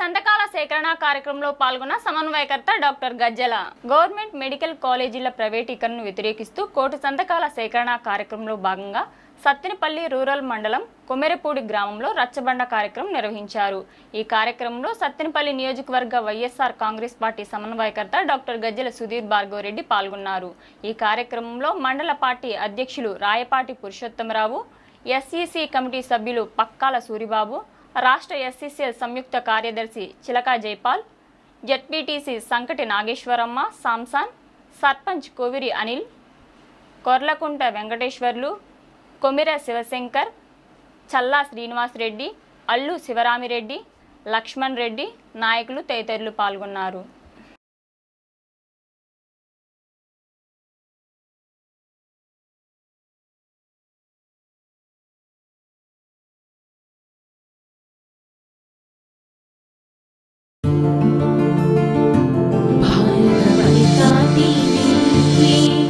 సంతకాల సేకరణ కార్యక్రమంలో పాల్గొన్న సమన్వయకర్త డాక్టర్ గజ్జల. గవర్నమెంట్ మెడికల్ కాలేజీల ప్రైవేటీకరణను వ్యతిరేకిస్తూ కోటి సంతకాల సేకరణ కార్యక్రమంలో భాగంగా సత్తెనపల్లి రూరల్ మండలం కొమెరపూడి గ్రామంలో రచ్చబండ కార్యక్రమం నిర్వహించారు. ఈ కార్యక్రమంలో సత్తెనపల్లి నియోజకవర్గ వైఎస్ఆర్ కాంగ్రెస్ పార్టీ సమన్వయకర్త డాక్టర్ గజ్జల సుధీర్ భార్గవరెడ్డి పాల్గొన్నారు. ఈ కార్యక్రమంలో మండల పార్టీ అధ్యక్షులు రాయపాటి పురుషోత్తమరావు, ఎస్ఈసి కమిటీ సభ్యులు పక్కాల సూరిబాబు, రాష్ట్ర ఎస్సీసీఎల్ సంయుక్త కార్యదర్శి చిలకా జైపాల్, జెడ్పీటీసీ సంకటి నాగేశ్వరమ్మ, సాంసాన్, సర్పంచ్ కోవిరి అనిల్, కొర్లకుంట వెంకటేశ్వర్లు, కొమిర శివశంకర్, చల్లా శ్రీనివాస్ రెడ్డి, అల్లు శివరామిరెడ్డి, లక్ష్మణ్ రెడ్డి నాయకులు తదితరులు పాల్గొన్నారు.